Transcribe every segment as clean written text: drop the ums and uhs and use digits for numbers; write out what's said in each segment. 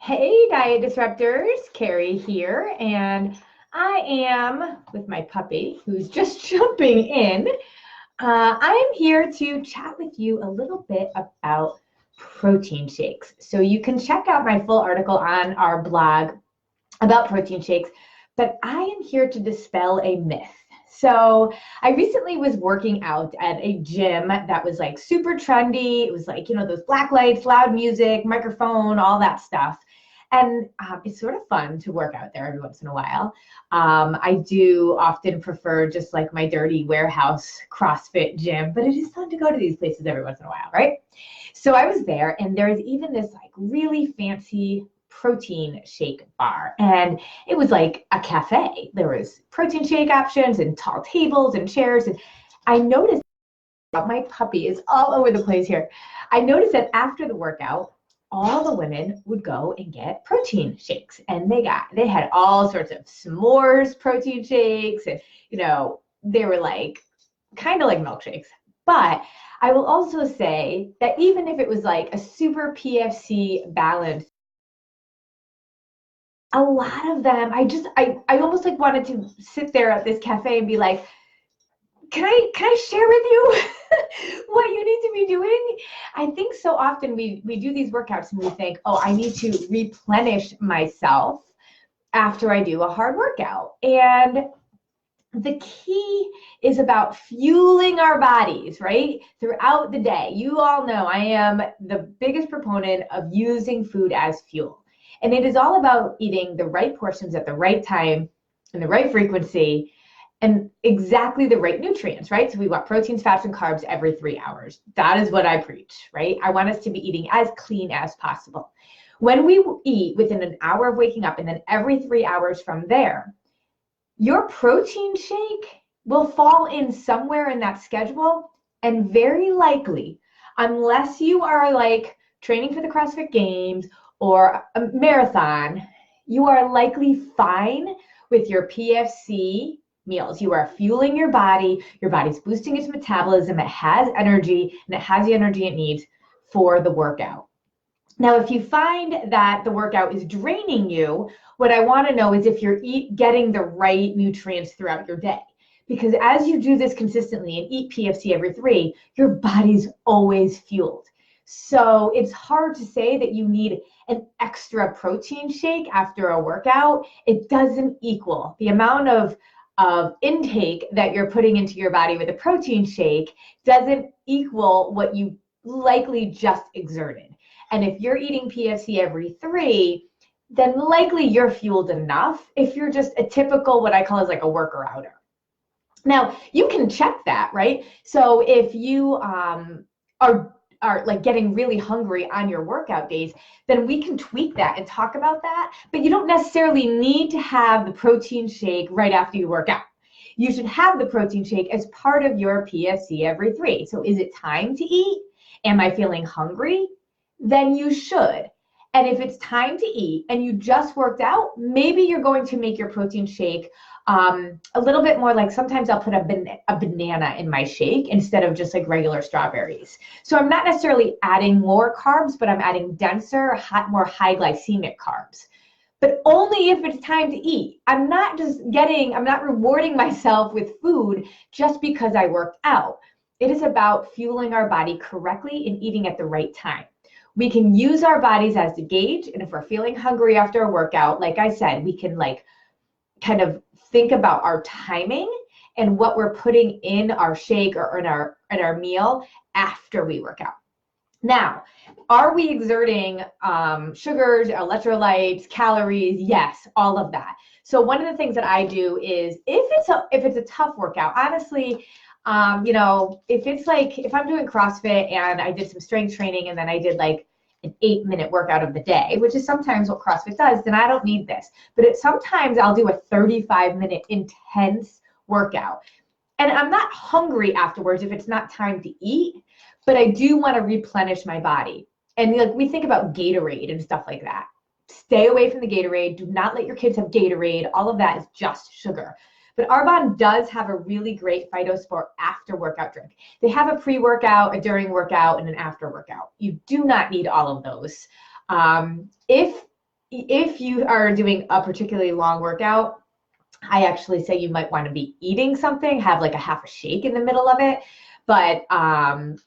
Hey, Diet Disruptors, Carrie here, and I am with my puppy who's just jumping in. I am here to chat with you a little bit about protein shakes. So you can check out my full article on our blog about protein shakes, but I am here to dispel a myth. So I recently was working out at a gym that was like super trendy. It was like, those black lights, loud music, microphone, all that stuff. And it's sort of fun to work out there every once in a while. I do often prefer just like my dirty warehouse CrossFit gym, but it is fun to go to these places every once in a while, right? So I was there, and there's even this like really fancy protein shake bar, and it was like a cafe. There was protein shake options and tall tables and chairs, and I noticed my puppy is all over the place here. I noticed that after the workout, all the women would go and get protein shakes, and they had all sorts of s'mores protein shakes, and they were like kind of like milkshakes. But I will also say that even if it was like a super PFC balance, a lot of them, I almost like wanted to sit there at this cafe and be like, can I share with you what you need to be doing? I think so often we do these workouts and we think, oh, I need to replenish myself after I do a hard workout. And the key is about fueling our bodies, right? Throughout the day. You all know I am the biggest proponent of using food as fuel. And it is all about eating the right portions at the right time and the right frequency and exactly the right nutrients, right? So we want proteins, fats, and carbs every 3 hours. That is what I preach, right? I want us to be eating as clean as possible. When we eat within an hour of waking up and then every 3 hours from there, your protein shake will fall in somewhere in that schedule, and very likely, unless you are like training for the CrossFit Games or a marathon, you are likely fine with your PFC meals. You are fueling your body. Your body's boosting its metabolism. It has energy, and it has the energy it needs for the workout. Now, if you find that the workout is draining you, what I want to know is if you're getting the right nutrients throughout your day. Because as you do this consistently and eat PFC every 3, your body's always fueled. So it's hard to say that you need an extra protein shake after a workout. It doesn't equal the amount of intake that you're putting into your body with a protein shake doesn't equal what you likely just exerted. And if you're eating PFC every 3, then likely you're fueled enough if you're just a typical, what I call is like a worker outer. Now, you can check that, right? So if you are like getting really hungry on your workout days, then we can tweak that and talk about that. But you don't necessarily need to have the protein shake right after you work out. You should have the protein shake as part of your PFC every 3. So is it time to eat? Am I feeling hungry? Then you should. And if it's time to eat and you just worked out, maybe you're going to make your protein shake a little bit more like, sometimes I'll put a banana in my shake instead of just like regular strawberries. So I'm not necessarily adding more carbs, but I'm adding denser, more high glycemic carbs. But only if it's time to eat. I'm not rewarding myself with food just because I worked out. It is about fueling our body correctly and eating at the right time. We can use our bodies as the gauge, and if we're feeling hungry after a workout, like I said, we can like kind of think about our timing and what we're putting in our shake or in our meal after we work out. Now, are we exerting sugars, electrolytes, calories? Yes, all of that. So one of the things that I do is if it's a tough workout, honestly, if I'm doing CrossFit and I did some strength training and then I did like an 8-minute workout of the day, which is sometimes what CrossFit does, then I don't need this. But sometimes I'll do a 35-minute intense workout. And I'm not hungry afterwards if it's not time to eat, but I do want to replenish my body. And like we think about Gatorade and stuff like that. Stay away from the Gatorade. Do not let your kids have Gatorade. All of that is just sugar. But Arbonne does have a really great PhytoSport after workout drink. They have a pre-workout, a during workout, and an after workout. You do not need all of those. If if you are doing a particularly long workout, I actually say you might want to be eating something, have like a half a shake in the middle of it, but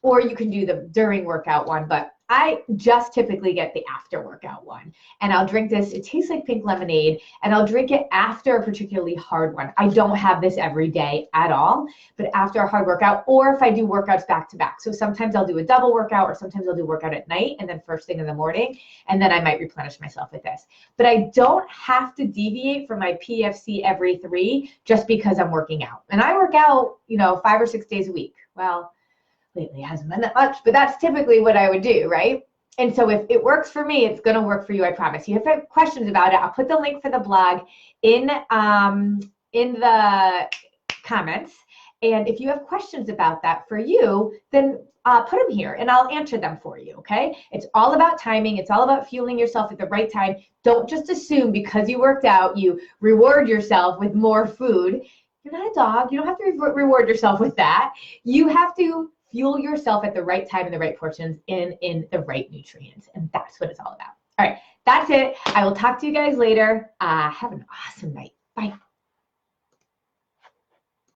or you can do the during workout one, but I just typically get the after workout one. And I'll drink this, it tastes like pink lemonade, and I'll drink it after a particularly hard one. I don't have this every day at all, but after a hard workout, or if I do workouts back to back. So sometimes I'll do a double workout, or sometimes I'll do workout at night and then first thing in the morning, and then I might replenish myself with this. But I don't have to deviate from my PFC every 3 just because I'm working out. And I work out, 5 or 6 days a week. Well, lately it hasn't been that much, but that's typically what I would do, right? And so if it works for me, it's going to work for you, I promise. You have questions about it, I'll put the link for the blog in the comments. And if you have questions about that for you, then put them here and I'll answer them for you, okay? It's all about timing. It's all about fueling yourself at the right time. Don't just assume because you worked out, you reward yourself with more food. You're not a dog. You don't have to reward yourself with that. You have to fuel yourself at the right time in the right portions in the right nutrients. And that's what it's all about. All right, that's it. I will talk to you guys later. Have an awesome night. Bye.